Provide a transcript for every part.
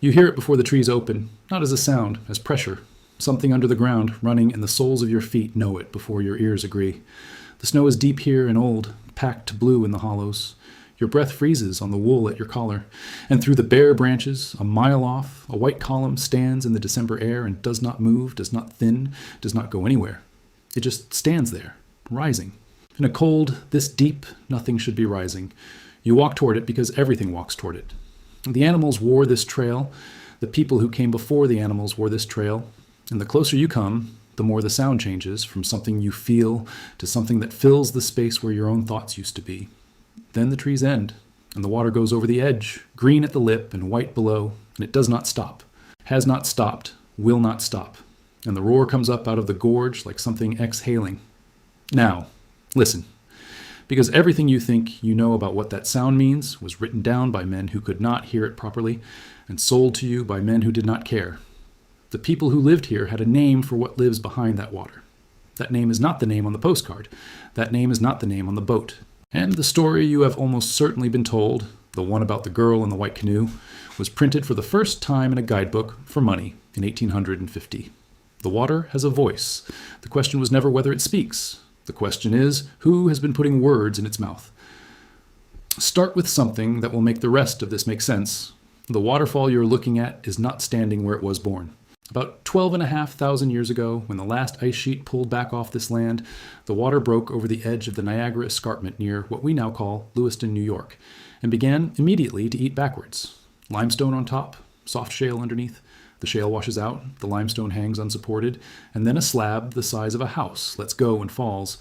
You hear it before the trees open, not as a sound, as pressure. Something under the ground, running, and the soles of your feet know it before your ears agree. The snow is deep here and old, packed to blue in the hollows. Your breath freezes on the wool at your collar, and through the bare branches, a mile off, a white column stands in the December air and does not move, does not thin, does not go anywhere. It just stands there, rising. In a cold this deep, nothing should be rising. You walk toward it because everything walks toward it. The animals wore this trail. The people who came before the animals wore this trail. And the closer you come, the more the sound changes from something you feel to something that fills the space where your own thoughts used to be. Then the trees end, and the water goes over the edge, green at the lip and white below, and it does not stop, has not stopped, will not stop. And the roar comes up out of the gorge like something exhaling. Now, listen, because everything you think you know about what that sound means was written down by men who could not hear it properly and sold to you by men who did not care. The people who lived here had a name for what lives behind that water. That name is not the name on the postcard. That name is not the name on the boat. And the story you have almost certainly been told, the one about the girl in the white canoe, was printed for the first time in a guidebook for money in 1850. The water has a voice. The question was never whether it speaks. The question is, who has been putting words in its mouth? Start with something that will make the rest of this make sense. The waterfall you're looking at is not standing where it was born. About 12,500 years ago, when the last ice sheet pulled back off this land, the water broke over the edge of the Niagara escarpment near what we now call Lewiston, New York, and began immediately to eat backwards. Limestone on top, soft shale underneath. The shale washes out, the limestone hangs unsupported, and then a slab the size of a house lets go and falls,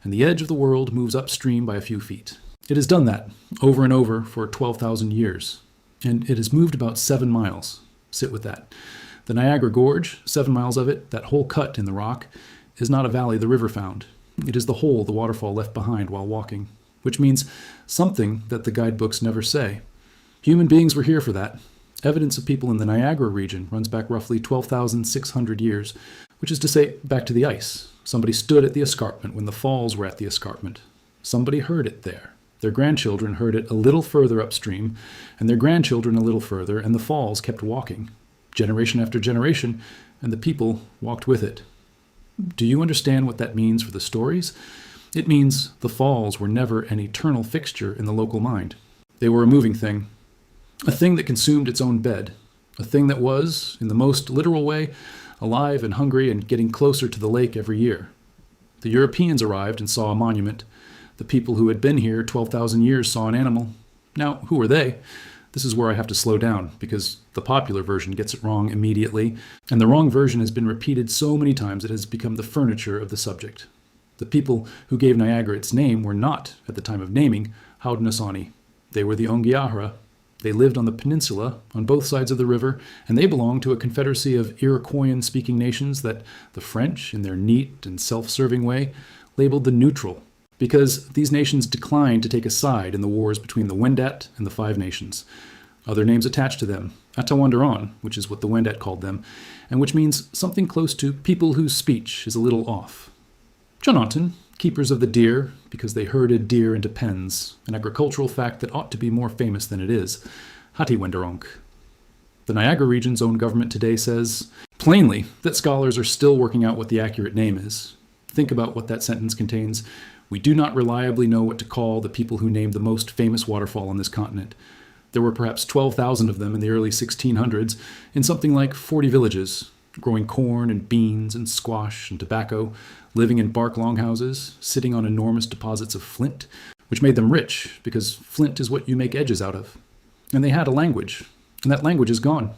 and the edge of the world moves upstream by a few feet. It has done that over and over for 12,000 years, and it has moved about 7 miles. Sit with that. The Niagara Gorge, 7 miles of it, that whole cut in the rock, is not a valley the river found. It is the hole the waterfall left behind while walking, which means something that the guidebooks never say. Human beings were here for that. Evidence of people in the Niagara region runs back roughly 12,600 years, which is to say, back to the ice. Somebody stood at the escarpment when the falls were at the escarpment. Somebody heard it there. Their grandchildren heard it a little further upstream, and their grandchildren a little further, and the falls kept walking. Generation after generation, and the people walked with it. Do you understand what that means for the stories? It means the falls were never an eternal fixture in the local mind. They were a moving thing, a thing that consumed its own bed, a thing that was, in the most literal way, alive and hungry and getting closer to the lake every year. The Europeans arrived and saw a monument. The people who had been here 12,000 years saw an animal. Now, who were they? This is where I have to slow down, because the popular version gets it wrong immediately, and the wrong version has been repeated so many times it has become the furniture of the subject. The people who gave Niagara its name were not, at the time of naming, Haudenosaunee. They were the Onghiahara. They lived on the peninsula, on both sides of the river, and they belonged to a confederacy of Iroquoian-speaking nations that the French, in their neat and self-serving way, labeled the neutral, because these nations declined to take a side in the wars between the Wendat and the Five Nations. Other names attached to them, Atawandaron, which is what the Wendat called them, and which means something close to people whose speech is a little off. Chononton, keepers of the deer, because they herded deer into pens, an agricultural fact that ought to be more famous than it is. Hatiwendaronk. The Niagara region's own government today says, plainly, that scholars are still working out what the accurate name is. Think about what that sentence contains. We do not reliably know what to call the people who named the most famous waterfall on this continent. There were perhaps 12,000 of them in the early 1600s in something like 40 villages, growing corn and beans and squash and tobacco, living in bark longhouses, sitting on enormous deposits of flint, which made them rich because flint is what you make edges out of. And they had a language, and that language is gone.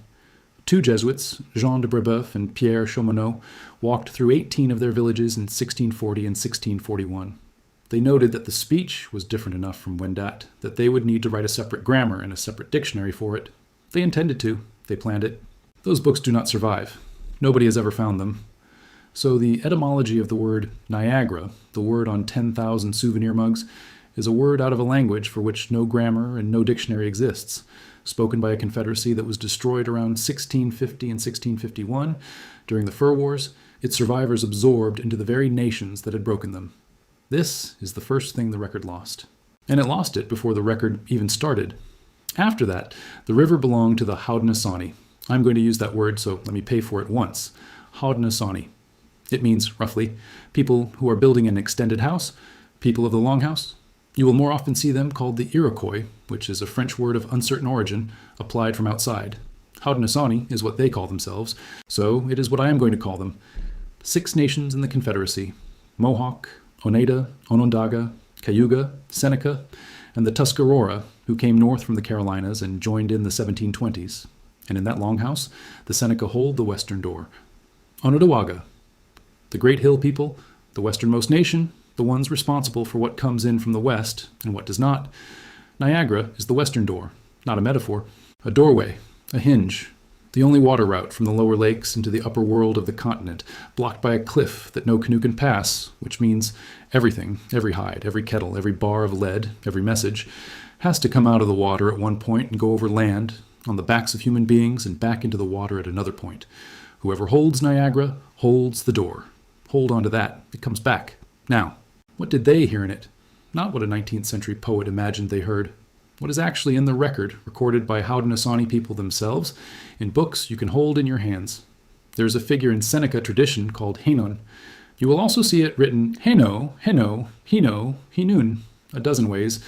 2 Jesuits, Jean de Brebeuf and Pierre Chaumonot, walked through 18 of their villages in 1640 and 1641. They noted that the speech was different enough from Wendat that they would need to write a separate grammar and a separate dictionary for it. They intended to. They planned it. Those books do not survive. Nobody has ever found them. So the etymology of the word Niagara, the word on 10,000 souvenir mugs, is a word out of a language for which no grammar and no dictionary exists, spoken by a confederacy that was destroyed around 1650 and 1651 during the Fur Wars, its survivors absorbed into the very nations that had broken them. This is the first thing the record lost. And it lost it before the record even started. After that, the river belonged to the Haudenosaunee, I'm going to use that word, so let me pay for it once. Haudenosaunee. It means, roughly, people who are building an extended house, people of the longhouse. You will more often see them called the Iroquois, which is a French word of uncertain origin, applied from outside. Haudenosaunee is what they call themselves, so it is what I am going to call them. 6 nations in the Confederacy: Mohawk, Oneida, Onondaga, Cayuga, Seneca, and the Tuscarora, who came north from the Carolinas and joined in the 1720s. And in that longhouse, the Seneca hold the western door. Onondaga, the great hill people, the westernmost nation, the ones responsible for what comes in from the west and what does not. Niagara is the western door, not a metaphor, a doorway, a hinge, the only water route from the lower lakes into the upper world of the continent, blocked by a cliff that no canoe can pass, which means everything, every hide, every kettle, every bar of lead, every message, has to come out of the water at one point and go over land, on the backs of human beings, and back into the water at another point. Whoever holds Niagara holds the door. Hold on to that. It comes back. Now, what did they hear in it? Not what a 19th century poet imagined they heard. What is actually in the record, recorded by Haudenosaunee people themselves, in books you can hold in your hands. There is a figure in Seneca tradition called Henon. You will also see it written Heno, Heno, Hino, Hinun, a dozen ways,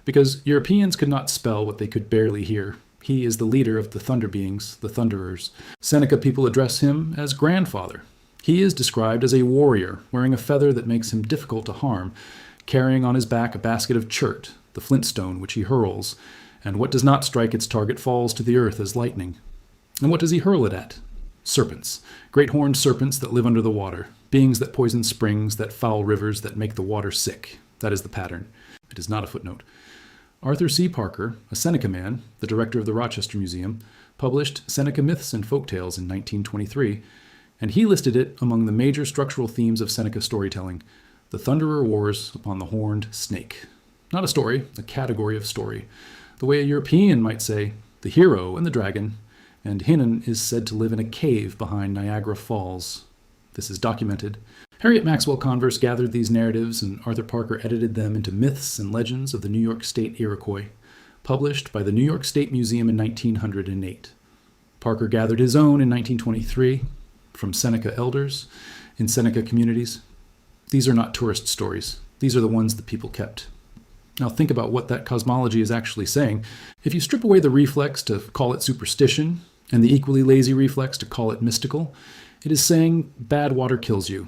because Europeans could not spell what they could barely hear. He is the leader of the thunder beings, the thunderers. Seneca people address him as grandfather. He is described as a warrior, wearing a feather that makes him difficult to harm, carrying on his back a basket of chert, the flintstone which he hurls, and what does not strike its target falls to the earth as lightning. And what does he hurl it at? Serpents, great horned serpents that live under the water, beings that poison springs, that foul rivers, that make the water sick. That is the pattern. It is not a footnote. Arthur C. Parker, a Seneca man, the director of the Rochester Museum, published Seneca Myths and Folktales in 1923, and he listed it among the major structural themes of Seneca storytelling: the Thunderer Wars upon the horned snake. Not a story, a category of story. The way a European might say, the hero and the dragon, and Hinnon is said to live in a cave behind Niagara Falls. This is documented. Harriet Maxwell Converse gathered these narratives, and Arthur Parker edited them into Myths and Legends of the New York State Iroquois, published by the New York State Museum in 1908. Parker gathered his own in 1923 from Seneca elders in Seneca communities. These are not tourist stories. These are the ones the people kept. Now think about what that cosmology is actually saying. If you strip away the reflex to call it superstition and the equally lazy reflex to call it mystical, it is saying bad water kills you.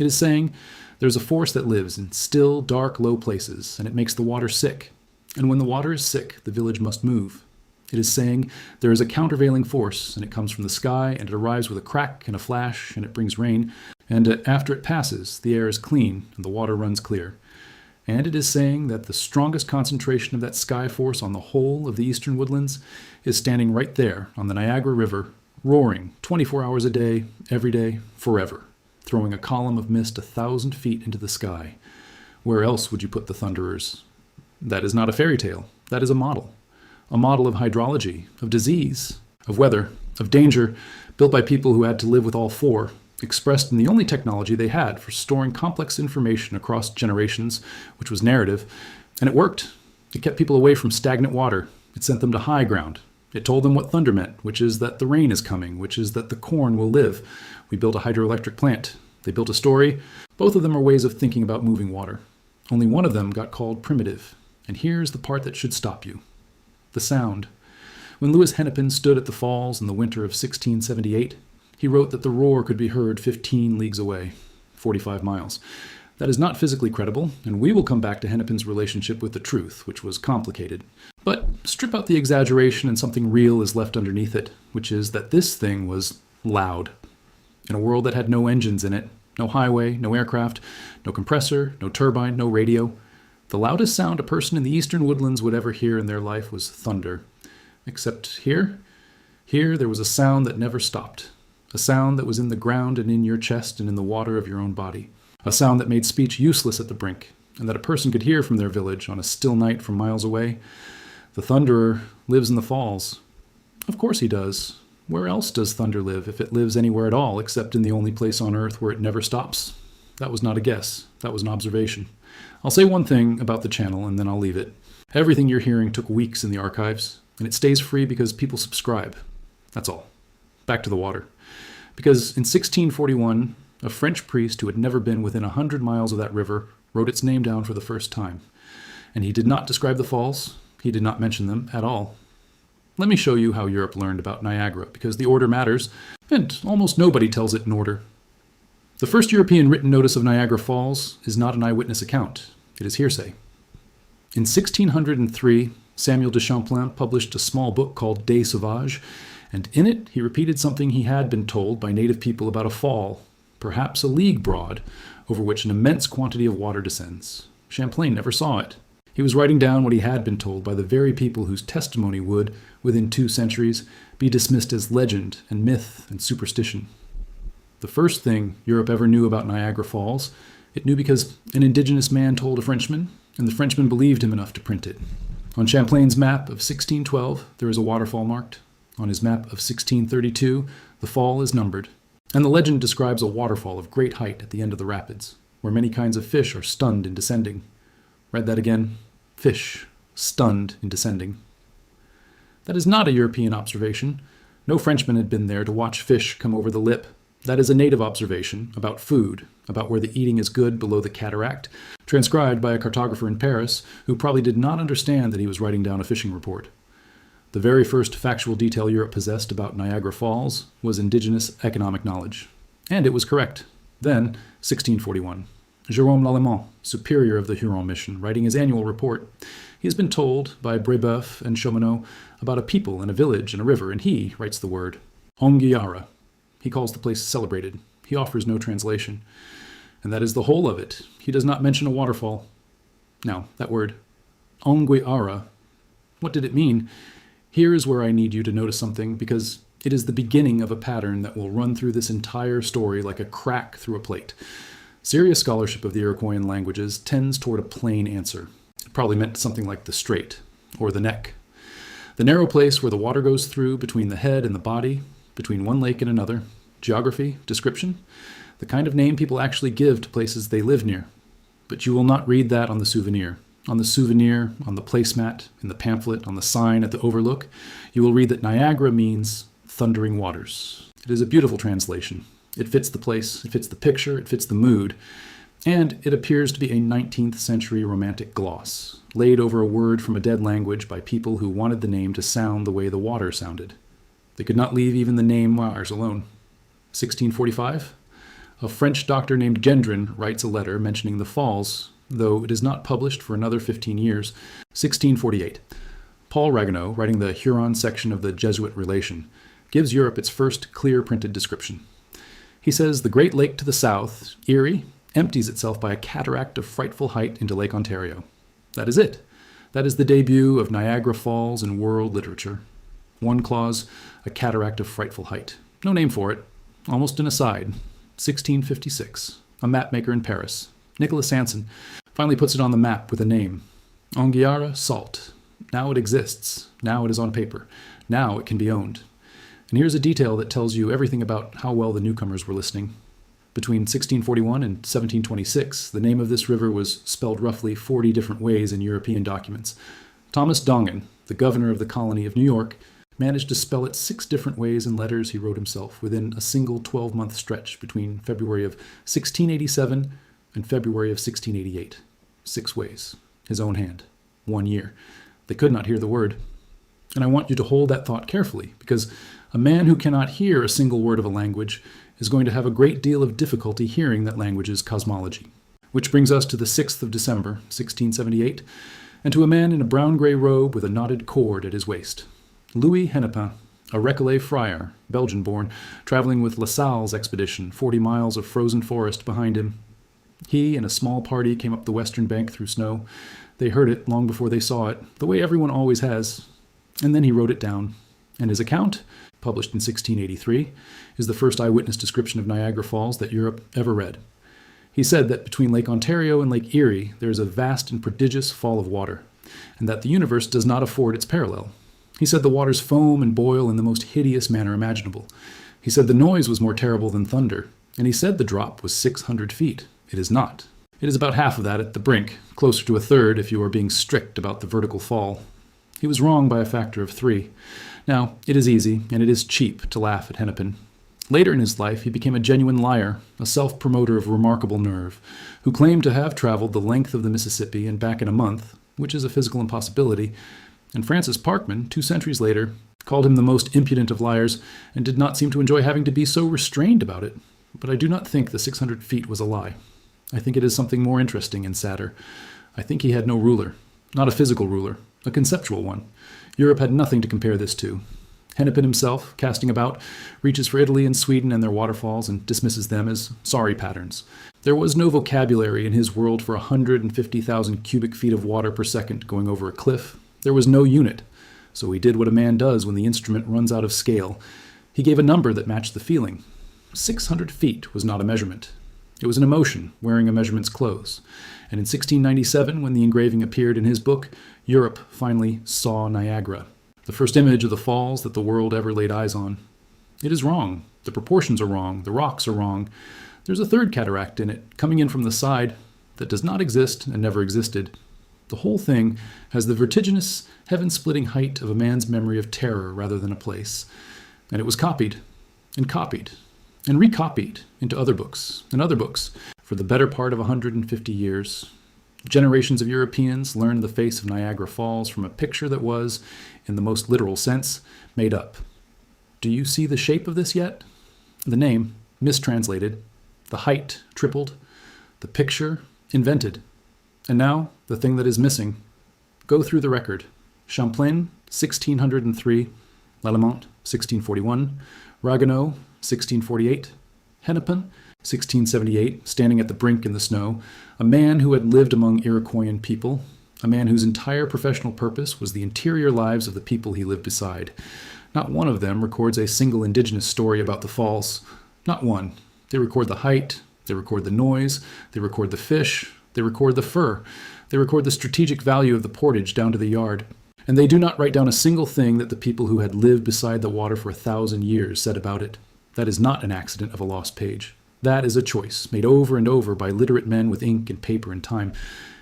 It is saying there's a force that lives in still, dark, low places, and it makes the water sick. And when the water is sick, the village must move. It is saying there is a countervailing force, and it comes from the sky, and it arrives with a crack and a flash, and it brings rain, and after it passes, the air is clean, and the water runs clear. And it is saying that the strongest concentration of that sky force on the whole of the eastern woodlands is standing right there on the Niagara River, roaring 24 hours a day, every day, forever, throwing a column of mist 1,000 feet into the sky. Where else would you put the thunderers? That is not a fairy tale. That is a model of hydrology, of disease, of weather, of danger, built by people who had to live with all four, expressed in the only technology they had for storing complex information across generations, which was narrative. And it worked. It kept people away from stagnant water. It sent them to high ground. It told them what thunder meant, which is that the rain is coming, which is that the corn will live. We built a hydroelectric plant. They built a story. Both of them are ways of thinking about moving water. Only one of them got called primitive. And here's the part that should stop you. The sound. When Louis Hennepin stood at the falls in the winter of 1678, he wrote that the roar could be heard 15 leagues away, 45 miles. That is not physically credible, and we will come back to Hennepin's relationship with the truth, which was complicated. But strip out the exaggeration and something real is left underneath it, which is that this thing was loud. In a world that had no engines in it, no highway, no aircraft, no compressor, no turbine, no radio, the loudest sound a person in the eastern woodlands would ever hear in their life was thunder. Except here there was a sound that never stopped. A sound that was in the ground and in your chest and in the water of your own body. A sound that made speech useless at the brink, and that a person could hear from their village on a still night from miles away. The thunderer lives in the falls. Of course he does. Where else does thunder live, if it lives anywhere at all, except in the only place on earth where it never stops? That was not a guess. That was an observation. I'll say one thing about the channel, and then I'll leave it. Everything you're hearing took weeks in the archives, and it stays free because people subscribe. That's all. back to the water. Because in 1641, a French priest who had never been within 100 miles of that river wrote its name down for the first time. And he did not describe the falls. He did not mention them at all. Let me show you how Europe learned about Niagara, because the order matters, and almost nobody tells it in order. The first European written notice of Niagara Falls is not an eyewitness account. It is hearsay. In 1603, Samuel de Champlain published a small book called Des Sauvages, and in it he repeated something he had been told by native people about a fall, perhaps a league broad, over which an immense quantity of water descends. Champlain never saw it. He was writing down what he had been told by the very people whose testimony would, within 2 centuries, be dismissed as legend and myth and superstition. The first thing Europe ever knew about Niagara Falls, it knew because an indigenous man told a Frenchman, and the Frenchman believed him enough to print it. On Champlain's map of 1612, there is a waterfall marked. On his map of 1632, the fall is numbered. And the legend describes a waterfall of great height at the end of the rapids, where many kinds of fish are stunned in descending. Read that again. Fish, stunned in descending. That is not a European observation. No Frenchman had been there to watch fish come over the lip. That is a native observation about food, about where the eating is good below the cataract, transcribed by a cartographer in Paris who probably did not understand that he was writing down a fishing report. The very first factual detail Europe possessed about Niagara Falls was indigenous economic knowledge. And it was correct. Then, 1641. Jérôme Lalemant, superior of the Huron mission, writing his annual report. He has been told by Brébeuf and Chaumonot about a people and a village and a river, and he writes the word Ongiara. He calls the place celebrated. He offers no translation. And that is the whole of it. He does not mention a waterfall. Now, that word, Ongiara, what did it mean? Here is where I need you to notice something, because it is the beginning of a pattern that will run through this entire story like a crack through a plate. Serious scholarship of the Iroquoian languages tends toward a plain answer. It probably meant something like the strait, or the neck. The narrow place where the water goes through between the head and the body, between one lake and another. Geography, description, the kind of name people actually give to places they live near. But you will not read that on the souvenir. On the souvenir, on the placemat, in the pamphlet, on the sign at the overlook, you will read that Niagara means thundering waters. It is a beautiful translation. It fits the place, it fits the picture, it fits the mood, and it appears to be a 19th century romantic gloss, laid over a word from a dead language by people who wanted the name to sound the way the water sounded. They could not leave even the name Mars alone. 1645? A French doctor named Gendron writes a letter mentioning the falls, though it is not published for another 15 years. 1648. Paul Ragueneau, writing the Huron section of the Jesuit Relation, gives Europe its first clear printed description. He says the Great Lake to the south, Erie, empties itself by a cataract of frightful height into Lake Ontario. That is it. That is the debut of Niagara Falls in world literature. One clause, a cataract of frightful height. No name for it. Almost an aside. 1656. A mapmaker in Paris, Nicholas Sanson, finally puts it on the map with a name. Ongiara Salt. Now it exists. Now it is on paper. Now it can be owned. And here's a detail that tells you everything about how well the newcomers were listening. Between 1641 and 1726, the name of this river was spelled roughly 40 different ways in European documents. Thomas Dongan, the governor of the colony of New York, managed to spell it 6 different ways in letters he wrote himself within a single 12-month stretch between February of 1687 and February of 1688. 6 ways. His own hand. 1 year. They could not hear the word. And I want you to hold that thought carefully, because a man who cannot hear a single word of a language is going to have a great deal of difficulty hearing that language's cosmology. Which brings us to the 6th of December, 1678, and to a man in a brown-gray robe with a knotted cord at his waist. Louis Hennepin, a Récollet friar, Belgian-born, traveling with La Salle's expedition, 40 miles of frozen forest behind him. He and a small party came up the western bank through snow. They heard it long before they saw it, the way everyone always has. And then he wrote it down. And his account, published in 1683, is the first eyewitness description of Niagara Falls that Europe ever read. He said that between Lake Ontario and Lake Erie, there is a vast and prodigious fall of water, and that the universe does not afford its parallel. He said the waters foam and boil in the most hideous manner imaginable. He said the noise was more terrible than thunder, and he said the drop was 600 feet. It is not. It is about half of that at the brink, closer to a third if you are being strict about the vertical fall. He was wrong by a factor of 3. Now, it is easy, and it is cheap to laugh at Hennepin. Later in his life, he became a genuine liar, a self-promoter of remarkable nerve, who claimed to have traveled the length of the Mississippi and back in a month, which is a physical impossibility, and Francis Parkman, 2 centuries later, called him the most impudent of liars and did not seem to enjoy having to be so restrained about it. But I do not think the 600 feet was a lie. I think it is something more interesting and sadder. I think he had no ruler, not a physical ruler, a conceptual one. Europe had nothing to compare this to. Hennepin himself, casting about, reaches for Italy and Sweden and their waterfalls and dismisses them as sorry patterns. There was no vocabulary in his world for 150,000 cubic feet of water per second going over a cliff. There was no unit. So he did what a man does when the instrument runs out of scale. He gave a number that matched the feeling. 600 feet was not a measurement. It was an emotion, wearing a measurement's clothes. And in 1697, when the engraving appeared in his book, Europe finally saw Niagara, the first image of the falls that the world ever laid eyes on. It is wrong. The proportions are wrong. The rocks are wrong. There's a third cataract in it, coming in from the side, that does not exist and never existed. The whole thing has the vertiginous, heaven-splitting height of a man's memory of terror rather than a place. And it was copied, and copied, and recopied into other books and other books for the better part of 150 years. Generations of Europeans learned the face of Niagara Falls from a picture that was, in the most literal sense, made up. Do you see the shape of this yet? The name, mistranslated. The height, tripled. The picture, invented. And now, the thing that is missing. Go through the record. Champlain, 1603. Lalemant, 1641. Ragueneau, 1648. Hennepin, 1678, standing at the brink in the snow, a man who had lived among Iroquoian people, a man whose entire professional purpose was the interior lives of the people he lived beside. Not one of them records a single indigenous story about the falls. Not one. They record the height, they record the noise, they record the fish, they record the fur, they record the strategic value of the portage down to the yard. And they do not write down a single thing that the people who had lived beside the water for 1,000 years said about it. That is not an accident of a lost page. That is a choice, made over and over by literate men with ink and paper and time.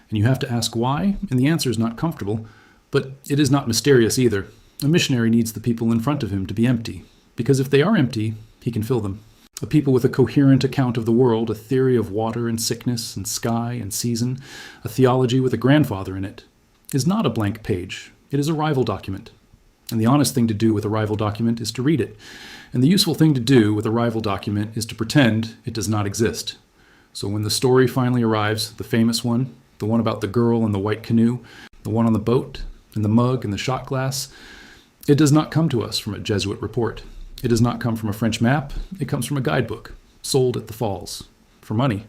And you have to ask why, and the answer is not comfortable, but it is not mysterious either. A missionary needs the people in front of him to be empty, because if they are empty, he can fill them. A people with a coherent account of the world, a theory of water and sickness and sky and season, a theology with a grandfather in it, is not a blank page. It is a rival document. And the honest thing to do with a rival document is to read it. And the useful thing to do with a rival document is to pretend it does not exist. So when the story finally arrives, the famous one, the one about the girl in the white canoe, the one on the boat, and the mug and the shot glass, it does not come to us from a Jesuit report. It does not come from a French map. It comes from a guidebook, sold at the falls, for money.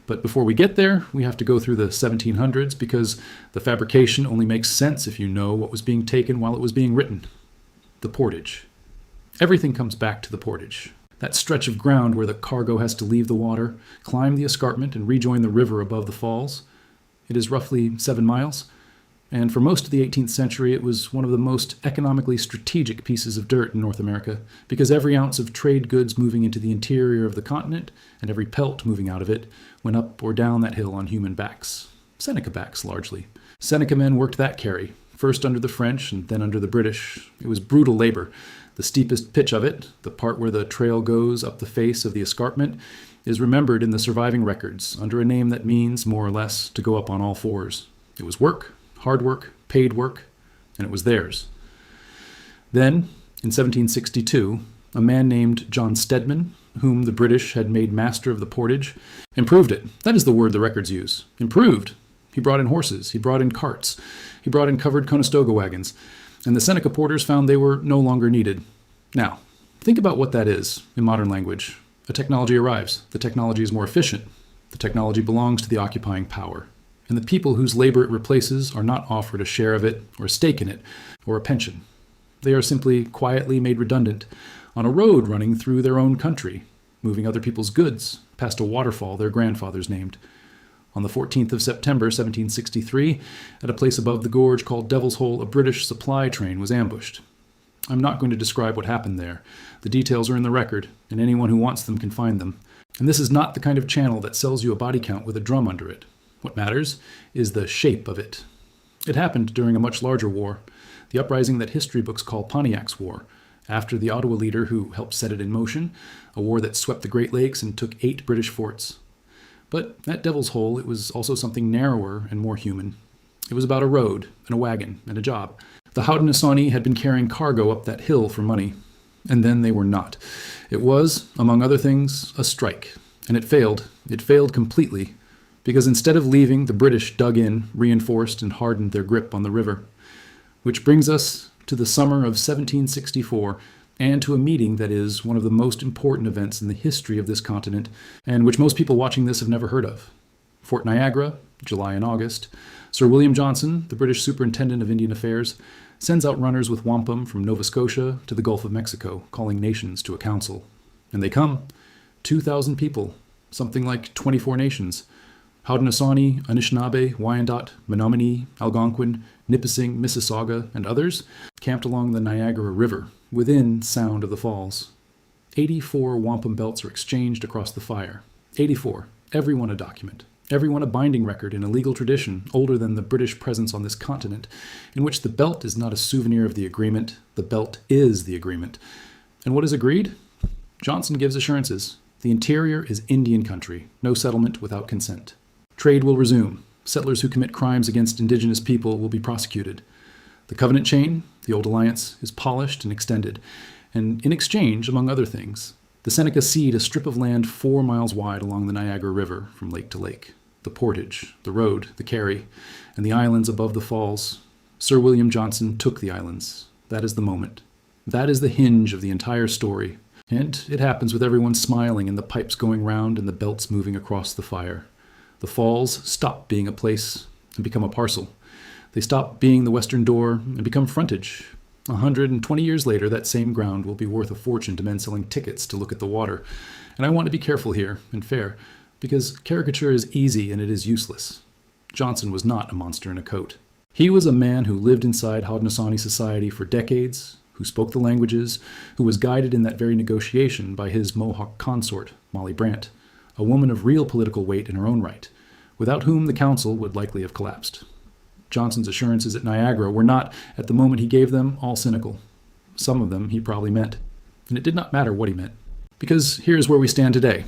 But before we get there, we have to go through the 1700s because the fabrication only makes sense if you know what was being taken while it was being written. The portage. Everything comes back to the portage. That stretch of ground where the cargo has to leave the water, climb the escarpment, and rejoin the river above the falls. It is roughly 7 miles. And for most of the 18th century, it was one of the most economically strategic pieces of dirt in North America, because every ounce of trade goods moving into the interior of the continent, and every pelt moving out of it, went up or down that hill on human backs. Seneca backs, largely. Seneca men worked that carry, first under the French and then under the British. It was brutal labor. The steepest pitch of it, the part where the trail goes up the face of the escarpment, is remembered in the surviving records under a name that means, more or less, to go up on all fours. It was work. Hard work, paid work, and it was theirs. Then, in 1762, a man named John Stedman, whom the British had made master of the portage, improved it. That is the word the records use. Improved. He brought in horses. He brought in carts. He brought in covered Conestoga wagons. And the Seneca porters found they were no longer needed. Now, think about what that is in modern language. A technology arrives. The technology is more efficient. The technology belongs to the occupying power. And the people whose labor it replaces are not offered a share of it, or a stake in it, or a pension. They are simply quietly made redundant on a road running through their own country, moving other people's goods past a waterfall their grandfathers named. On the 14th of September, 1763, at a place above the gorge called Devil's Hole, a British supply train was ambushed. I'm not going to describe what happened there. The details are in the record, and anyone who wants them can find them. And this is not the kind of channel that sells you a body count with a drum under it. What matters is the shape of it. It happened during a much larger war. the uprising that history books call Pontiac's War, after the Ottawa leader who helped set it in motion, a war that swept the Great Lakes and took 8 British forts. But at Devil's Hole, it was also something narrower and more human. It was about a road, and a wagon, and a job. The Haudenosaunee had been carrying cargo up that hill for money. And then they were not. It was, among other things, a strike. And it failed. It failed completely. Because instead of leaving, the British dug in, reinforced, and hardened their grip on the river. Which brings us to the summer of 1764, and to a meeting that is one of the most important events in the history of this continent, and which most people watching this have never heard of. Fort Niagara, July and August. Sir William Johnson, the British Superintendent of Indian Affairs, sends out runners with wampum from Nova Scotia to the Gulf of Mexico, calling nations to a council. And they come. 2,000 people, something like 24 nations. Haudenosaunee, Anishinaabe, Wyandot, Menominee, Algonquin, Nipissing, Mississauga, and others camped along the Niagara River, within sound of the falls. 84 wampum belts are exchanged across the fire. 84, every one a document. Everyone a binding record in a legal tradition older than the British presence on this continent, in which the belt is not a souvenir of the agreement, the belt is the agreement. And what is agreed? Johnson gives assurances. The interior is Indian country, no settlement without consent. Trade will resume. Settlers who commit crimes against indigenous people will be prosecuted. The covenant chain, the old alliance, is polished and extended. And in exchange, among other things, the Seneca cede a strip of land 4 miles wide along the Niagara River from lake to lake. The portage, the road, the carry, and the islands above the falls. Sir William Johnson took the islands. That is the moment. That is the hinge of the entire story. And it happens with everyone smiling and the pipes going round and the belts moving across the fire. The falls stop being a place and become a parcel. They stop being the western door and become frontage. 120 years later, that same ground will be worth a fortune to men selling tickets to look at the water. And I want to be careful here and fair, because caricature is easy and it is useless. Johnson was not a monster in a coat. He was a man who lived inside Haudenosaunee society for decades, who spoke the languages, who was guided in that very negotiation by his Mohawk consort, Molly Brant, a woman of real political weight in her own right, without whom the council would likely have collapsed. Johnson's assurances at Niagara were not, at the moment he gave them, all cynical. Some of them he probably meant. And it did not matter what he meant. Because here's where we stand today.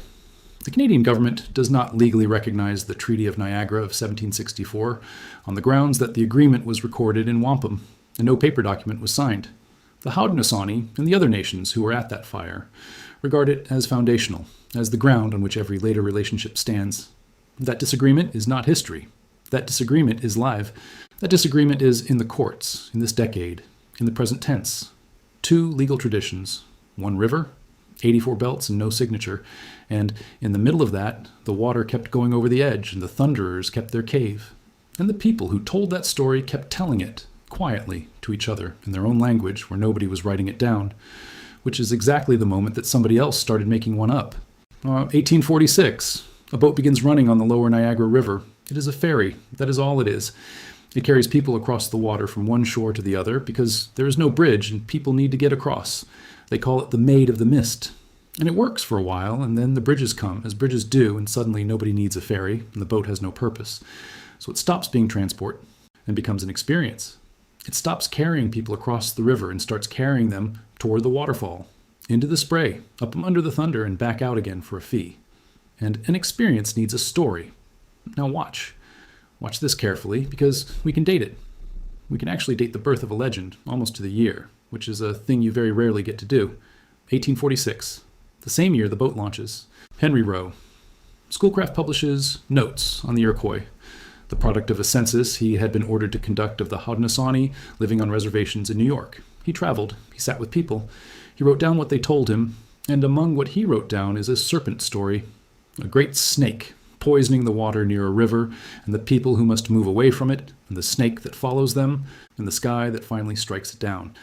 The Canadian government does not legally recognize the Treaty of Niagara of 1764 on the grounds that the agreement was recorded in wampum and no paper document was signed. The Haudenosaunee and the other nations who were at that fire regard it as foundational, as the ground on which every later relationship stands. That disagreement is not history. That disagreement is live. That disagreement is in the courts, in this decade, in the present tense. 2 legal traditions, 1 river, 84 belts and no signature, and in the middle of that, the water kept going over the edge and the thunderers kept their cave. And the people who told that story kept telling it, quietly, to each other, in their own language where nobody was writing it down, which is exactly the moment that somebody else started making one up. 1846, a boat begins running on the lower Niagara River. It is a ferry, that is all it is. It carries people across the water from one shore to the other because there is no bridge and people need to get across. They call it the Maid of the Mist. And it works for a while, and then the bridges come, as bridges do, and suddenly nobody needs a ferry, and the boat has no purpose. So it stops being transport and becomes an experience. It stops carrying people across the river and starts carrying them toward the waterfall, into the spray, up under the thunder, and back out again for a fee. And an experience needs a story. Now watch. Watch this carefully, because we can date it. We can actually date the birth of a legend, almost to the year, which is a thing you very rarely get to do. 1846, the same year the boat launches. Henry Rowe. Schoolcraft publishes Notes on the Iroquois, the product of a census he had been ordered to conduct of the Haudenosaunee living on reservations in New York. He traveled, he sat with people, he wrote down what they told him, and among what he wrote down is a serpent story, a great snake poisoning the water near a river, and the people who must move away from it, and the snake that follows them, and the sky that finally strikes it down.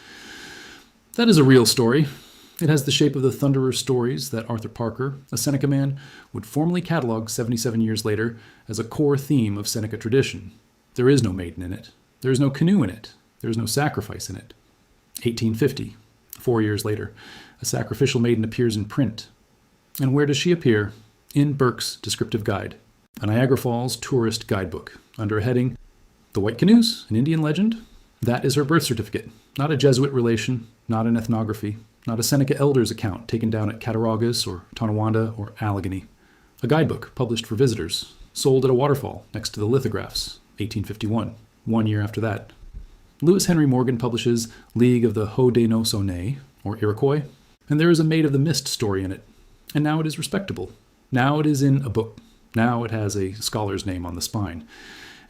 That is a real story. It has the shape of the Thunderer stories that Arthur Parker, a Seneca man, would formally catalog 77 years later as a core theme of Seneca tradition. There is no maiden in it. There is no canoe in it. There is no sacrifice in it. 1850, 4 years later, a sacrificial maiden appears in print. And where does she appear? In Burke's Descriptive Guide, a Niagara Falls tourist guidebook, under a heading, The White Canoes, an Indian Legend? That is her birth certificate, not a Jesuit relation, not an ethnography, not a Seneca Elders account taken down at Cattaraugus or Tonawanda or Allegheny. A guidebook published for visitors, sold at a waterfall next to the lithographs, 1851, 1 year after that. Lewis Henry Morgan publishes League of the Haudenosaunee, or Iroquois, and there is a Maid of the Mist story in it. And now it is respectable. Now it is in a book. Now it has a scholar's name on the spine.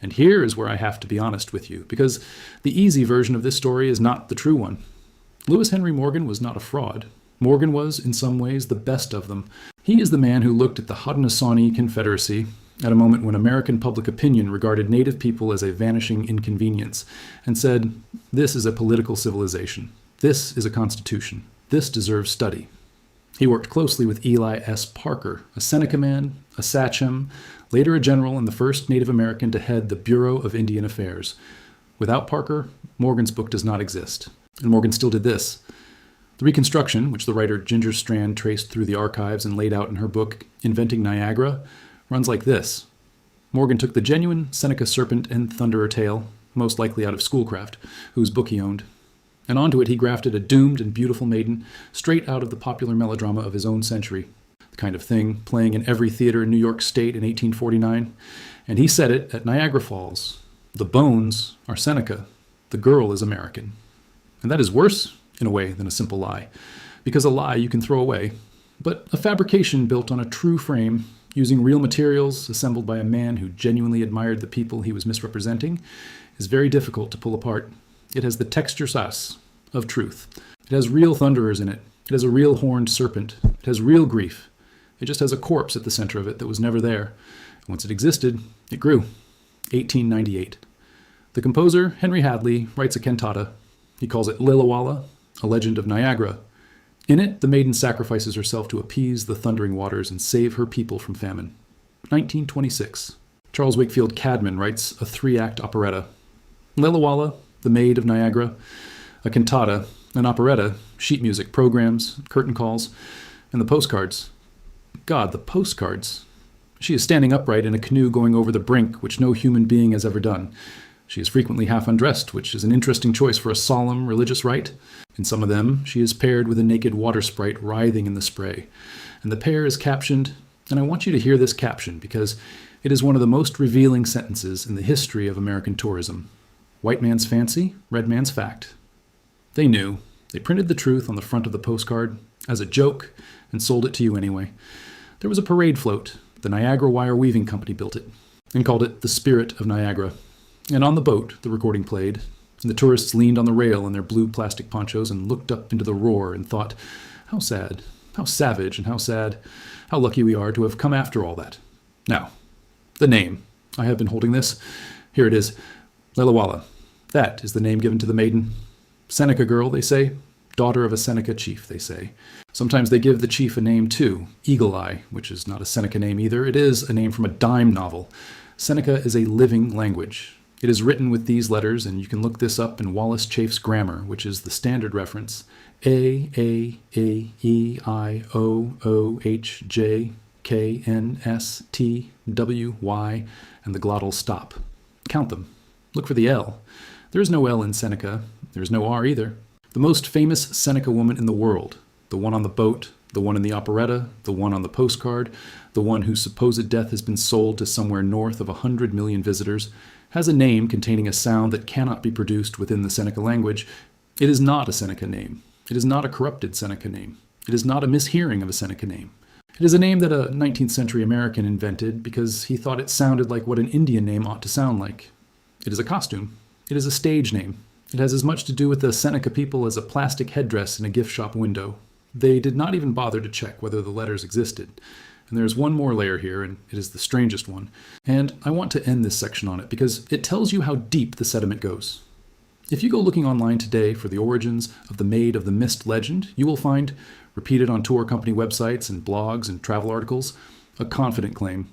And here is where I have to be honest with you, because the easy version of this story is not the true one. Lewis Henry Morgan was not a fraud. Morgan was, in some ways, the best of them. He is the man who looked at the Haudenosaunee Confederacy at a moment when American public opinion regarded Native people as a vanishing inconvenience, and said, this is a political civilization. This is a constitution. This deserves study. He worked closely with Eli S. Parker, a Seneca man, a sachem, later a general and the first Native American to head the Bureau of Indian Affairs. Without Parker, Morgan's book does not exist. And Morgan still did this. The reconstruction, which the writer Ginger Strand traced through the archives and laid out in her book, Inventing Niagara, runs like this. Morgan took the genuine Seneca serpent and thunderer tale, most likely out of Schoolcraft, whose book he owned, and onto it he grafted a doomed and beautiful maiden straight out of the popular melodrama of his own century, the kind of thing playing in every theater in New York State in 1849, and he said it at Niagara Falls. The bones are Seneca, the girl is American. And that is worse, in a way, than a simple lie, because a lie you can throw away, but a fabrication built on a true frame, using real materials assembled by a man who genuinely admired the people he was misrepresenting, is very difficult to pull apart. It has the texture sauce of truth. It has real thunderers in it. It has a real horned serpent. It has real grief. It just has a corpse at the center of it that was never there. Once it existed, it grew. 1898. The composer, Henry Hadley, writes a cantata. He calls it Lillawalla, a legend of Niagara. In it, the maiden sacrifices herself to appease the thundering waters and save her people from famine. 1926. Charles Wakefield Cadman writes a 3-act operetta. Lillawalla, the Maid of Niagara, a cantata, an operetta, sheet music, programs, curtain calls, and the postcards. God, the postcards. She is standing upright in a canoe going over the brink, which no human being has ever done. She is frequently half undressed, which is an interesting choice for a solemn religious rite. In some of them, she is paired with a naked water sprite writhing in the spray. And the pair is captioned, and I want you to hear this caption because it is one of the most revealing sentences in the history of American tourism. White man's fancy, red man's fact. They knew. They printed the truth on the front of the postcard as a joke and sold it to you anyway. There was a parade float. The Niagara Wire Weaving Company built it and called it the Spirit of Niagara. And on the boat, the recording played, and the tourists leaned on the rail in their blue plastic ponchos and looked up into the roar and thought, how sad, how savage, and how sad, how lucky we are to have come after all that. Now, the name. I have been holding this. Here it is. Lillawalla. That is the name given to the maiden. Seneca girl, they say. Daughter of a Seneca chief, they say. Sometimes they give the chief a name too. Eagle Eye, which is not a Seneca name either. It is a name from a dime novel. Seneca is a living language. It is written with these letters, and you can look this up in Wallace Chaffe's grammar, which is the standard reference. A, E, I, O, H, J, K, N, S, T, W, Y, and the glottal stop. Count them. Look for the L. There is no L in Seneca. There is no R either. The most famous Seneca woman in the world, the one on the boat, the one in the operetta, the one on the postcard, the one whose supposed death has been sold to somewhere north of 100 million visitors, has a name containing a sound that cannot be produced within the Seneca language. It is not a Seneca name. It is not a corrupted Seneca name. It is not a mishearing of a Seneca name. It is a name that a 19th century American invented because he thought it sounded like what an Indian name ought to sound like. It is a costume. It is a stage name. It has as much to do with the Seneca people as a plastic headdress in a gift shop window. They did not even bother to check whether the letters existed. And there's one more layer here, and it is the strangest one. And I want to end this section on it because it tells you how deep the sediment goes. If you go looking online today for the origins of the Maid of the Mist legend, you will find, repeated on tour company websites and blogs and travel articles, a confident claim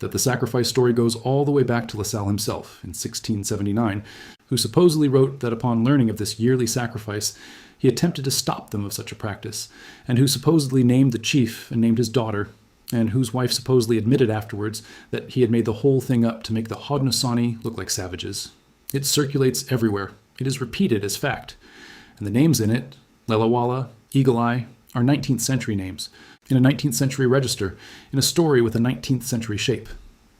that the sacrifice story goes all the way back to La Salle himself in 1679, who supposedly wrote that upon learning of this yearly sacrifice, he attempted to stop them of such a practice, and who supposedly named the chief and named his daughter, and whose wife supposedly admitted afterwards that he had made the whole thing up to make the Haudenosaunee look like savages. It circulates everywhere. It is repeated as fact. And the names in it, Lelawala, Eagle Eye, are 19th century names, in a 19th century register, in a story with a 19th century shape.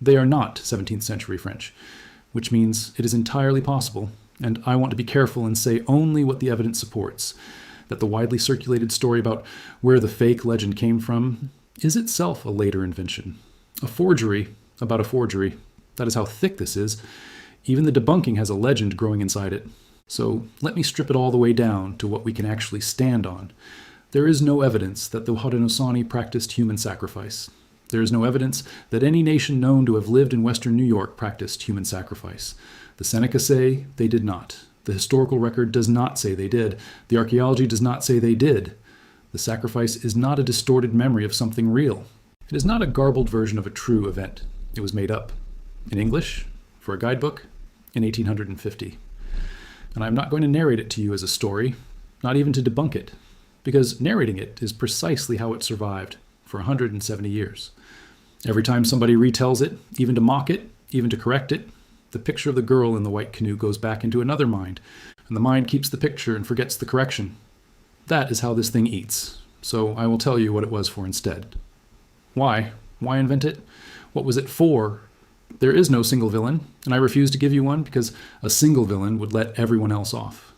They are not 17th century French, which means it is entirely possible, and I want to be careful and say only what the evidence supports, that the widely circulated story about where the fake legend came from is itself a later invention. A forgery about a forgery. That is how thick this is. Even the debunking has a legend growing inside it. So let me strip it all the way down to what we can actually stand on. There is no evidence that the Haudenosaunee practiced human sacrifice. There is no evidence that any nation known to have lived in western New York practiced human sacrifice. The Seneca say they did not. The historical record does not say they did. The archaeology does not say they did. The sacrifice is not a distorted memory of something real. It is not a garbled version of a true event. It was made up. In English, for a guidebook, in 1850. And I'm not going to narrate it to you as a story, not even to debunk it, because narrating it is precisely how it survived for 170 years. Every time somebody retells it, even to mock it, even to correct it, the picture of the girl in the white canoe goes back into another mind, and the mind keeps the picture and forgets the correction. That is how this thing eats, so I will tell you what it was for instead. Why? Why invent it? What was it for? There is no single villain, and I refuse to give you one because a single villain would let everyone else off.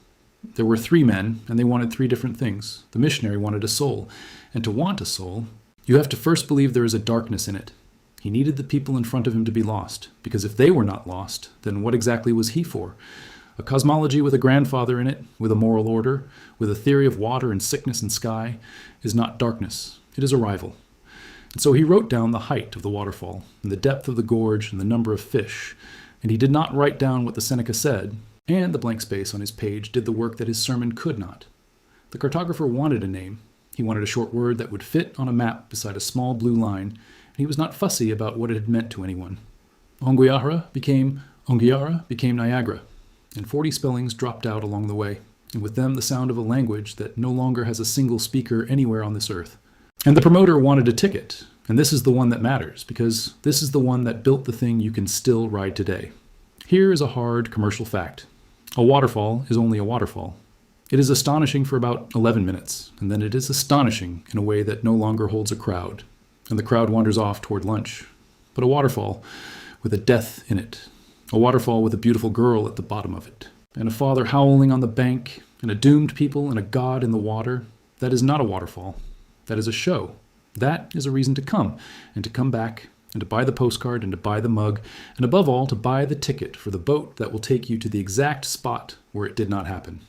There were 3 men, and they wanted 3 different things. The missionary wanted a soul, and to want a soul, you have to first believe there is a darkness in it. He needed the people in front of him to be lost, because if they were not lost, then what exactly was he for? A cosmology with a grandfather in it, with a moral order, with a theory of water and sickness and sky, is not darkness. It is a rival. And so he wrote down the height of the waterfall, and the depth of the gorge, and the number of fish. And he did not write down what the Seneca said, and the blank space on his page did the work that his sermon could not. The cartographer wanted a name. He wanted a short word that would fit on a map beside a small blue line, and he was not fussy about what it had meant to anyone. Ongiara became Niagara, and 40 spellings dropped out along the way, and with them the sound of a language that no longer has a single speaker anywhere on this earth. And the promoter wanted a ticket, and this is the one that matters, because this is the one that built the thing you can still ride today. Here is a hard commercial fact. A waterfall is only a waterfall. It is astonishing for about 11 minutes, and then it is astonishing in a way that no longer holds a crowd, and the crowd wanders off toward lunch. But a waterfall with a death in it, a waterfall with a beautiful girl at the bottom of it, and a father howling on the bank, and a doomed people and a god in the water, that is not a waterfall. That is a show. That is a reason to come, and to come back, and to buy the postcard, and to buy the mug, and above all, to buy the ticket for the boat that will take you to the exact spot where it did not happen.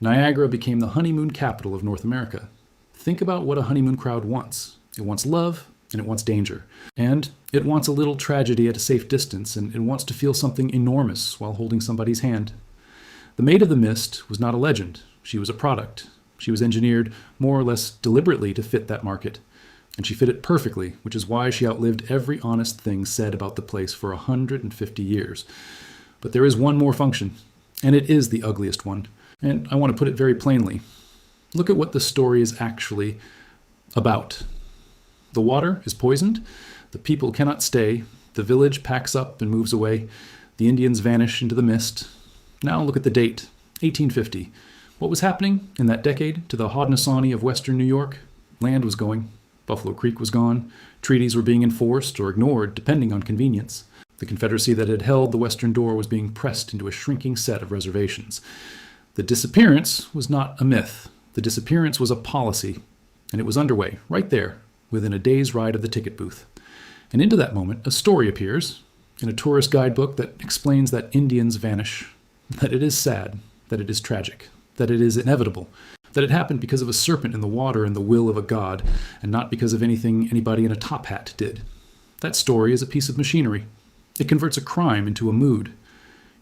Niagara became the honeymoon capital of North America. Think about what a honeymoon crowd wants. It wants love, and it wants danger. And it wants a little tragedy at a safe distance, and it wants to feel something enormous while holding somebody's hand. The Maid of the Mist was not a legend. She was a product. She was engineered more or less deliberately to fit that market. And she fit it perfectly, which is why she outlived every honest thing said about the place for 150 years. But there is one more function, and it is the ugliest one. And I want to put it very plainly. Look at what the story is actually about. The water is poisoned, the people cannot stay, the village packs up and moves away, the Indians vanish into the mist. Now look at the date, 1850. What was happening in that decade to the Haudenosaunee of western New York? Land was going. Buffalo Creek was gone. Treaties were being enforced or ignored, depending on convenience. The Confederacy that had held the western door was being pressed into a shrinking set of reservations. The disappearance was not a myth. The disappearance was a policy, and it was underway, right there, within a day's ride of the ticket booth. And into that moment, a story appears in a tourist guidebook that explains that Indians vanish, that it is sad, that it is tragic, that it is inevitable, that it happened because of a serpent in the water and the will of a god, and not because of anything anybody in a top hat did. That story is a piece of machinery. It converts a crime into a mood.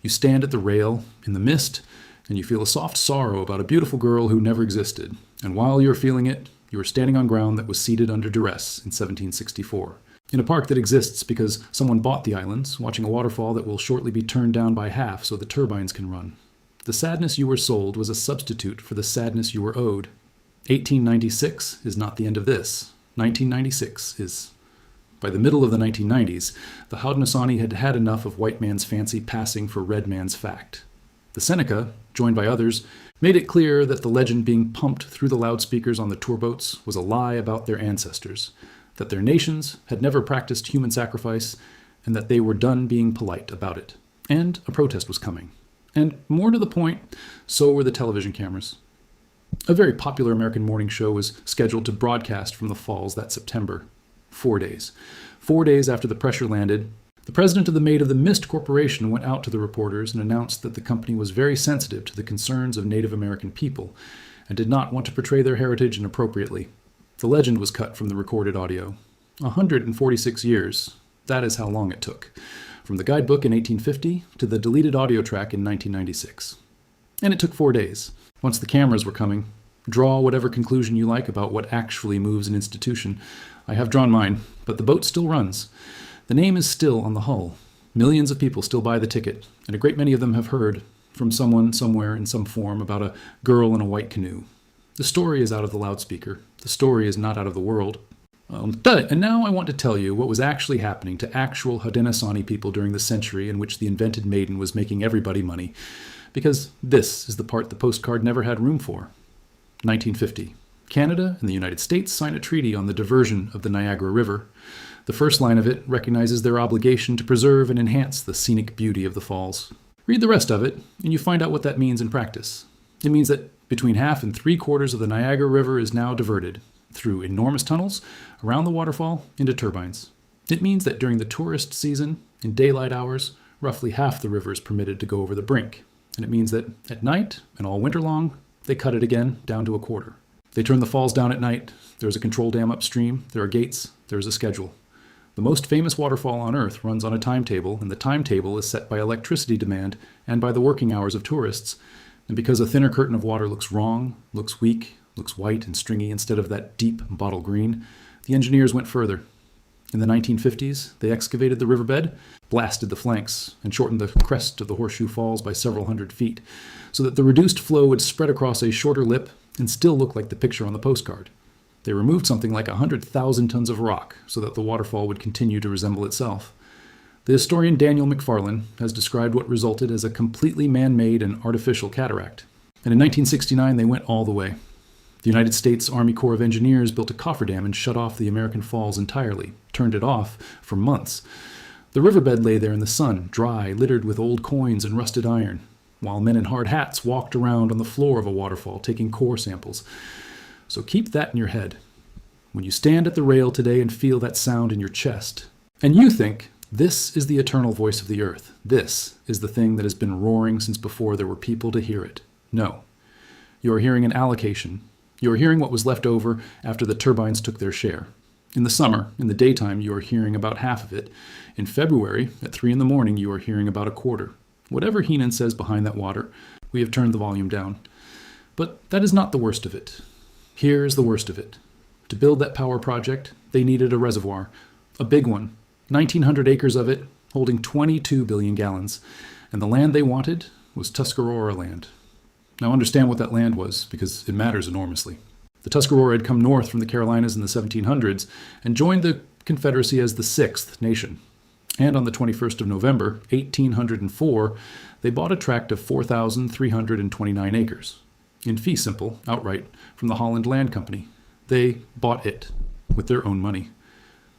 You stand at the rail, in the mist, and you feel a soft sorrow about a beautiful girl who never existed. And while you're feeling it, you are standing on ground that was ceded under duress in 1764. In a park that exists because someone bought the islands, watching a waterfall that will shortly be turned down by half so the turbines can run. The sadness you were sold was a substitute for the sadness you were owed. 1896 is not the end of this. 1996 is. By the middle of the 1990s, the Haudenosaunee had had enough of white man's fancy passing for red man's fact. The Seneca joined by others, made it clear that the legend being pumped through the loudspeakers on the tour boats was a lie about their ancestors, that their nations had never practiced human sacrifice, and that they were done being polite about it. And a protest was coming. And more to the point, so were the television cameras. A very popular American morning show was scheduled to broadcast from the falls that September. 4 days. 4 days after the pressure landed, the president of the Maid of the Mist Corporation went out to the reporters and announced that the company was very sensitive to the concerns of Native American people and did not want to portray their heritage inappropriately. The legend was cut from the recorded audio. 146 years, that is how long it took, from the guidebook in 1850 to the deleted audio track in 1996. And it took 4 days. Once the cameras were coming, draw whatever conclusion you like about what actually moves an institution. I have drawn mine, but the boat still runs. The name is still on the hull. Millions of people still buy the ticket, and a great many of them have heard from someone somewhere in some form about a girl in a white canoe. The story is out of the loudspeaker. The story is not out of the world. And now I want to tell you what was actually happening to actual Haudenosaunee people during the century in which the invented maiden was making everybody money, because this is the part the postcard never had room for. 1950. Canada and the United States sign a treaty on the diversion of the Niagara River. The first line of it recognizes their obligation to preserve and enhance the scenic beauty of the falls. Read the rest of it, and you find out what that means in practice. It means that between half and 3/4 of the Niagara River is now diverted, through enormous tunnels, around the waterfall, into turbines. It means that during the tourist season, in daylight hours, roughly half the river is permitted to go over the brink. And it means that at night, and all winter long, they cut it again down to 1/4. They turn the falls down at night. There is a control dam upstream. There are gates. There is a schedule. The most famous waterfall on Earth runs on a timetable, and the timetable is set by electricity demand and by the working hours of tourists. And because a thinner curtain of water looks wrong, looks weak, looks white and stringy instead of that deep bottle green, the engineers went further. In the 1950s, they excavated the riverbed, blasted the flanks, and shortened the crest of the Horseshoe Falls by several hundred feet, so that the reduced flow would spread across a shorter lip and still look like the picture on the postcard. They removed something like 100,000 tons of rock so that the waterfall would continue to resemble itself. The historian Daniel McFarlane has described what resulted as a completely man-made and artificial cataract. And in 1969, they went all the way. The United States Army Corps of Engineers built a cofferdam and shut off the American Falls entirely, turned it off for months. The riverbed lay there in the sun, dry, littered with old coins and rusted iron, while men in hard hats walked around on the floor of a waterfall taking core samples. So keep that in your head. When you stand at the rail today and feel that sound in your chest, and you think, this is the eternal voice of the earth, this is the thing that has been roaring since before there were people to hear it. No. You are hearing an allocation. You are hearing what was left over after the turbines took their share. In the summer, in the daytime, you are hearing about half of it. In February, at 3 a.m, you are hearing about 1/4. Whatever Heenan says behind that water, we have turned the volume down. But that is not the worst of it. Here is the worst of it. To build that power project, they needed a reservoir, a big one, 1,900 acres of it, holding 22 billion gallons. And the land they wanted was Tuscarora land. Now understand what that land was, because it matters enormously. The Tuscarora had come north from the Carolinas in the 1700s and joined the Confederacy as the 6th nation. And on the 21st of November, 1804, they bought a tract of 4,329 acres, in fee simple, outright, from the Holland Land Company. They bought it with their own money.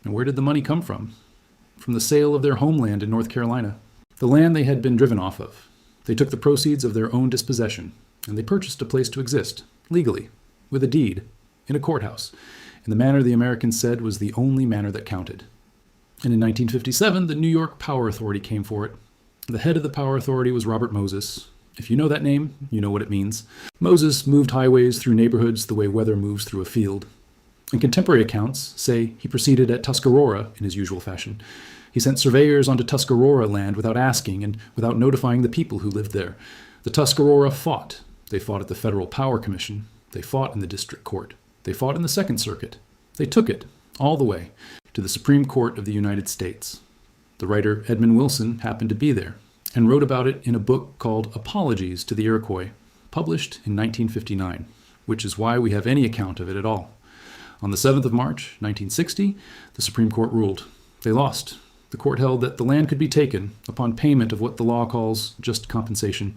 And where did the money come from? From the sale of their homeland in North Carolina, the land they had been driven off of. They took the proceeds of their own dispossession, and they purchased a place to exist, legally, with a deed, in a courthouse, in the manner the Americans said was the only manner that counted. And in 1957, the New York Power Authority came for it. The head of the Power Authority was Robert Moses. If you know that name, you know what it means. Moses moved highways through neighborhoods the way weather moves through a field. And contemporary accounts say he proceeded at Tuscarora in his usual fashion. He sent surveyors onto Tuscarora land without asking and without notifying the people who lived there. The Tuscarora fought. They fought at the Federal Power Commission. They fought in the District Court. They fought in the Second Circuit. They took it, all the way, to the Supreme Court of the United States. The writer Edmund Wilson happened to be there and wrote about it in a book called Apologies to the Iroquois, published in 1959, which is why we have any account of it at all. On the 7th of March, 1960, the Supreme Court ruled. They lost. The court held that the land could be taken upon payment of what the law calls just compensation,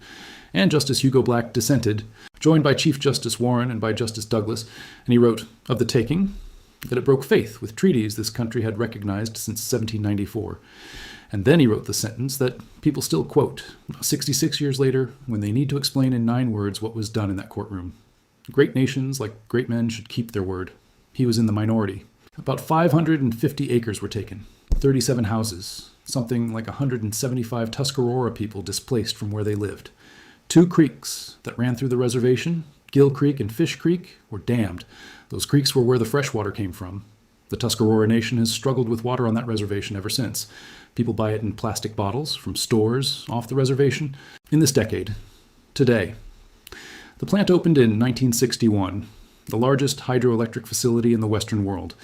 and Justice Hugo Black dissented, joined by Chief Justice Warren and by Justice Douglas, and he wrote of the taking that it broke faith with treaties this country had recognized since 1794. And then he wrote the sentence that people still quote 66 years later when they need to explain in 9 words what was done in that courtroom. Great nations, like great men, should keep their word. He was in the minority. About 550 acres were taken, 37 houses, something like 175 Tuscarora people displaced from where they lived. 2 creeks that ran through the reservation, Gill Creek and Fish Creek, were dammed. Those creeks were where the fresh water came from. The Tuscarora Nation has struggled with water on that reservation ever since. People buy it in plastic bottles from stores off the reservation. In this decade, today, the plant opened in 1961, the largest hydroelectric facility in the Western world.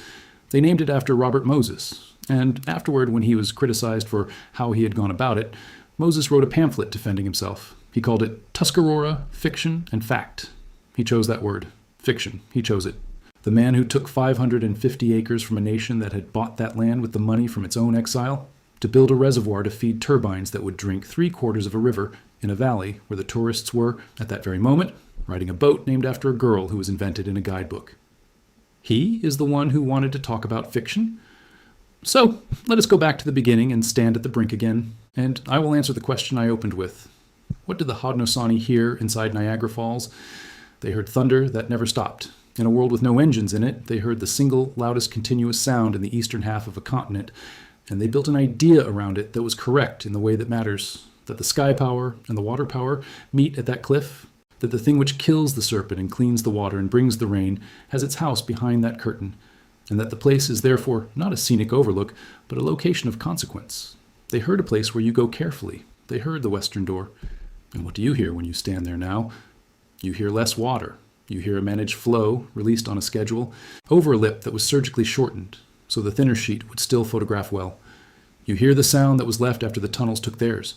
They named it after Robert Moses, and afterward, when he was criticized for how he had gone about it, Moses wrote a pamphlet defending himself. He called it Tuscarora, Fiction and Fact. He chose that word, fiction. He chose it. The man who took 550 acres from a nation that had bought that land with the money from its own exile to build a reservoir to feed turbines that would drink 3/4 of a river in a valley where the tourists were, at that very moment, riding a boat named after a girl who was invented in a guidebook. He is the one who wanted to talk about fiction. So, let us go back to the beginning and stand at the brink again, and I will answer the question I opened with. What did the Haudenosaunee hear inside Niagara Falls? They heard thunder that never stopped. In a world with no engines in it, they heard the single loudest continuous sound in the eastern half of a continent, and they built an idea around it that was correct in the way that matters, that the sky power and the water power meet at that cliff, that the thing which kills the serpent and cleans the water and brings the rain has its house behind that curtain, and that the place is therefore not a scenic overlook, but a location of consequence. They heard a place where you go carefully. They heard the western door. And what do you hear when you stand there now? You hear less water. You hear a managed flow, released on a schedule, over a lip that was surgically shortened, so the thinner sheet would still photograph well. You hear the sound that was left after the tunnels took theirs.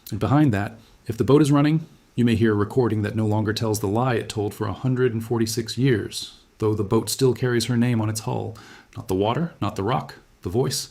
And behind that, if the boat is running, you may hear a recording that no longer tells the lie it told for 146 years, though the boat still carries her name on its hull. Not the water, not the rock, the voice.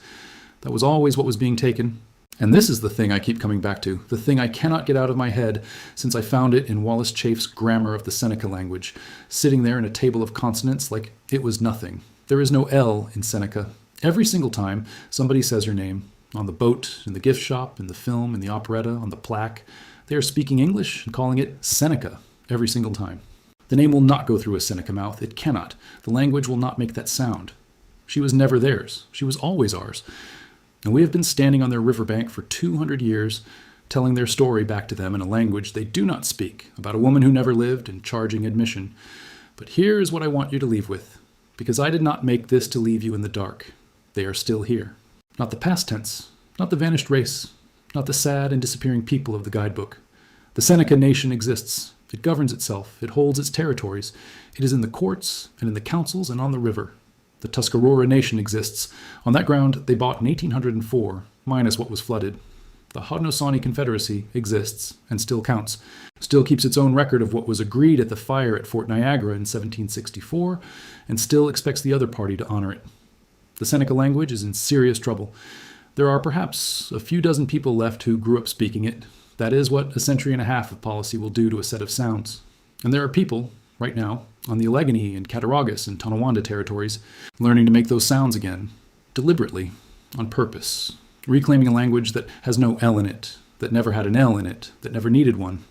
That was always what was being taken. And this is the thing I keep coming back to, the thing I cannot get out of my head since I found it in Wallace Chaffe's Grammar of the Seneca language, sitting there in a table of consonants like it was nothing. There is no L in Seneca. Every single time somebody says her name, on the boat, in the gift shop, in the film, in the operetta, on the plaque, they are speaking English and calling it Seneca every single time. The name will not go through a Seneca mouth. It cannot. The language will not make that sound. She was never theirs. She was always ours. And we have been standing on their riverbank for 200 years, telling their story back to them in a language they do not speak, about a woman who never lived and charging admission. But here is what I want you to leave with, because I did not make this to leave you in the dark. They are still here. Not the past tense, not the vanished race, not the sad and disappearing people of the guidebook. The Seneca nation exists. It governs itself. It holds its territories. It is in the courts and in the councils and on the river. The Tuscarora Nation exists. On that ground, they bought in 1804, minus what was flooded. The Haudenosaunee Confederacy exists and still counts, still keeps its own record of what was agreed at the fire at Fort Niagara in 1764, and still expects the other party to honor it. The Seneca language is in serious trouble. There are perhaps a few dozen people left who grew up speaking it. That is what a century and a half of policy will do to a set of sounds. And there are people, right now, on the Allegheny and Cattaraugus and Tonawanda territories, learning to make those sounds again, deliberately, on purpose, reclaiming a language that has no L in it, that never had an L in it, that never needed one.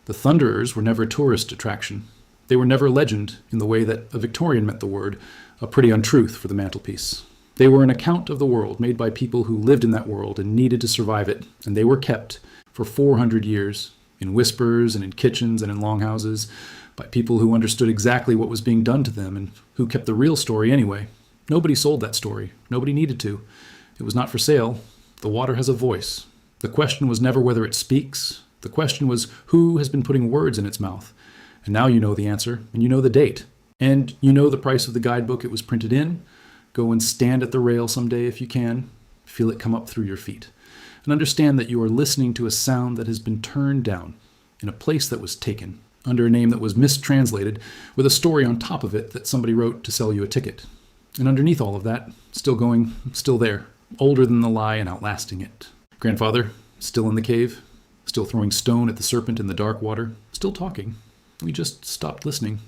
The Thunderers were never a tourist attraction. They were never a legend in the way that a Victorian meant the word, a pretty untruth for the mantelpiece. They were an account of the world made by people who lived in that world and needed to survive it, and they were kept for 400 years, in whispers and in kitchens and in longhouses, by people who understood exactly what was being done to them and who kept the real story anyway. Nobody sold that story. Nobody needed to. It was not for sale. The water has a voice. The question was never whether it speaks. The question was who has been putting words in its mouth. And now you know the answer, and you know the date. And you know the price of the guidebook it was printed in. Go and stand at the rail someday if you can. Feel it come up through your feet. And understand that you are listening to a sound that has been turned down in a place that was taken, under a name that was mistranslated, with a story on top of it that somebody wrote to sell you a ticket. And underneath all of that, still going, still there, older than the lie and outlasting it. Grandfather, still in the cave, still throwing stone at the serpent in the dark water, still talking. We just stopped listening.